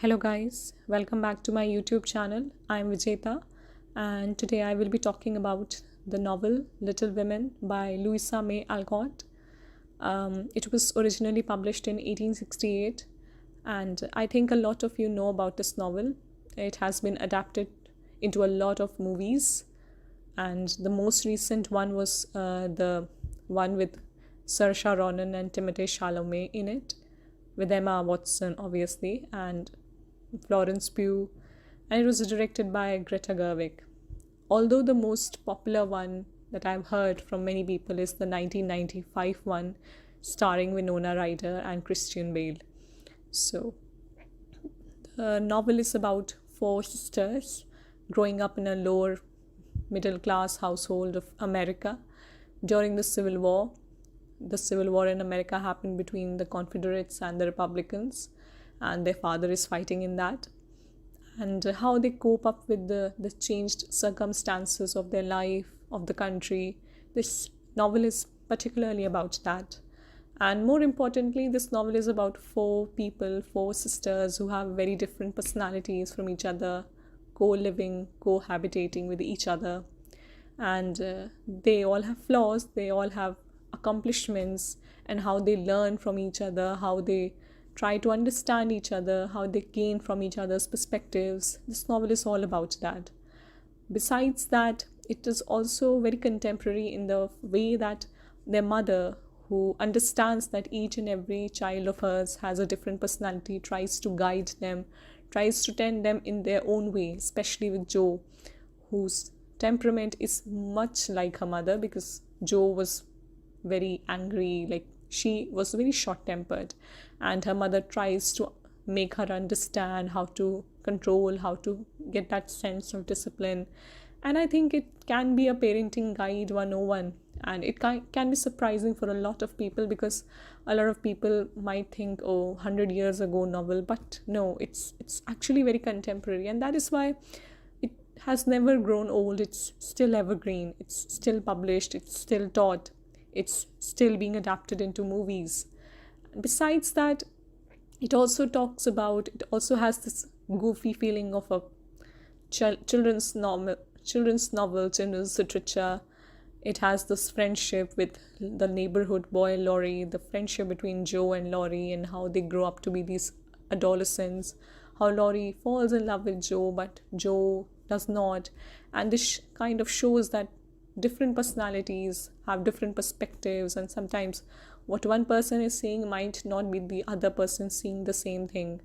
Hello guys, welcome back to my YouTube channel. I'm Vijeta and today I will be talking about the novel Little Women by Louisa May Alcott. It was originally published in 1868 and I think a lot of you know about this novel. It has been adapted into a lot of movies and the most recent one was the one with Saoirse Ronan and Timothée Chalamet in it, with Emma Watson obviously and Florence Pugh, and it was directed by Greta Gerwig. Although the most popular one that I've heard from many people is the 1995 one starring Winona Ryder and Christian Bale. So, the novel is about four sisters growing up in a lower middle class household of America during the Civil War. The Civil War in America happened between the Confederates and the Republicans, and their father is fighting in that. And how they cope up with the changed circumstances of their life, of the country. This novel is particularly about that. And more importantly, this novel is about four people, four sisters who have very different personalities from each other, co-living, cohabitating with each other. And they all have flaws, they all have accomplishments, and how they learn from each other, how they try to understand each other, how they gain from each other's perspectives. This novel is all about that. Besides that, it is also very contemporary in the way that their mother, who understands that each and every child of hers has a different personality, tries to guide them, tries to tend them in their own way, especially with Jo, whose temperament is much like her mother, because Jo was very angry, like she was very short tempered, and her mother tries to make her understand how to control, how to get that sense of discipline. And I think it can be a parenting guide 101, and it can be surprising for a lot of people, because a lot of people might think, oh, 100 years ago novel, but no, it's actually very contemporary, and that is why it has never grown old. It's still evergreen, it's still published, it's still taught, it's still being adapted into movies. Besides that, it also has this goofy feeling of a children's novel, children's literature. It has this friendship with the neighborhood boy Laurie, the friendship between Jo and Laurie, and how they grow up to be these adolescents, how Laurie falls in love with Jo but Jo does not. And this kind of shows that different personalities have different perspectives, and sometimes what one person is saying might not be the other person seeing the same thing.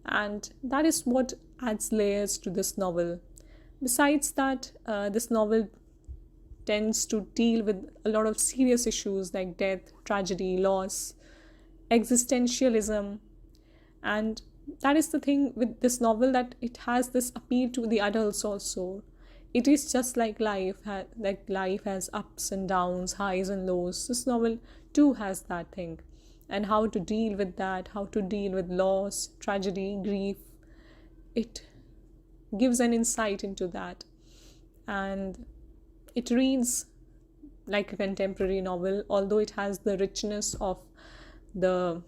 And that is what adds layers to this novel. Besides that, this novel tends to deal with a lot of serious issues like death, tragedy, loss, existentialism. And that is the thing with this novel, that it has this appeal to the adults also. It is just like life has ups and downs, highs and lows. This novel too has that thing, and how to deal with that, how to deal with loss, tragedy, grief. It gives an insight into that, and it reads like a contemporary novel, although it has the richness of the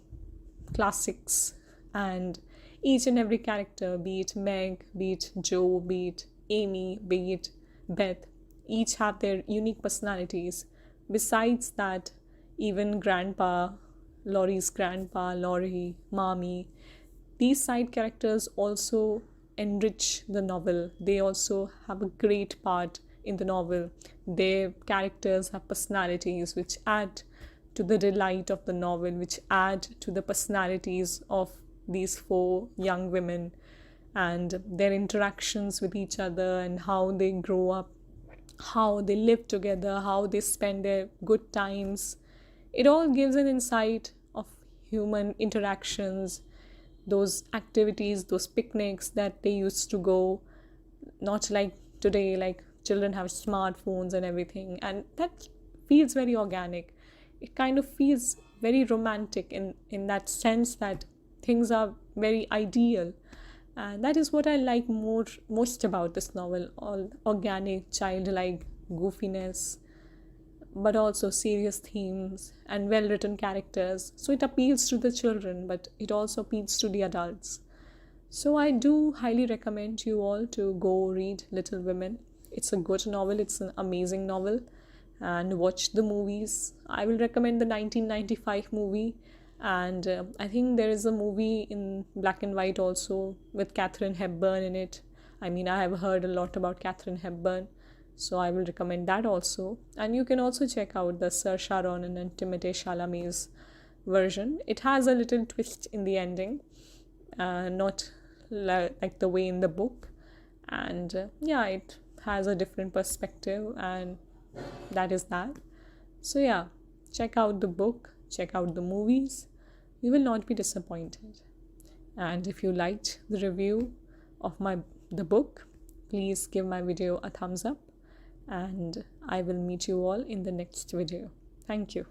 classics. And each and every character, be it Meg, be it Jo, be it Amy, be it Beth, each have their unique personalities. Besides that, even Laurie's grandpa, Laurie, Mommy, these side characters also enrich the novel. They also have a great part in the novel. Their characters have personalities which add to the delight of the novel, which add to the personalities of these four young women and their interactions with each other, and how they grow up, how they live together, how they spend their good times. It all gives an insight of human interactions, those activities, those picnics that they used to go, not like today, like children have smartphones and everything, and that feels very organic. It kind of feels very romantic in that sense, that things are very ideal. And that is what I like most about this novel, all organic, childlike goofiness, but also serious themes and well written characters. So it appeals to the children, but it also appeals to the adults. So I do highly recommend you all to go read Little Women. It's a good novel, it's an amazing novel, and watch the movies. I will recommend the 1995 movie, and I think there is a movie in black and white also with Katharine Hepburn in it. I mean, I have heard a lot about Katharine Hepburn, so I will recommend that also. And you can also check out the Saoirse Ronan and Timothée Chalamet's version. It has a little twist in the ending, not like the way in the book, and yeah, it has a different perspective, and that is that. So yeah, check out the book, check out the movies, you will not be disappointed. And if you liked the review of the book, please give my video a thumbs up, and I will meet you all in the next video. Thank you.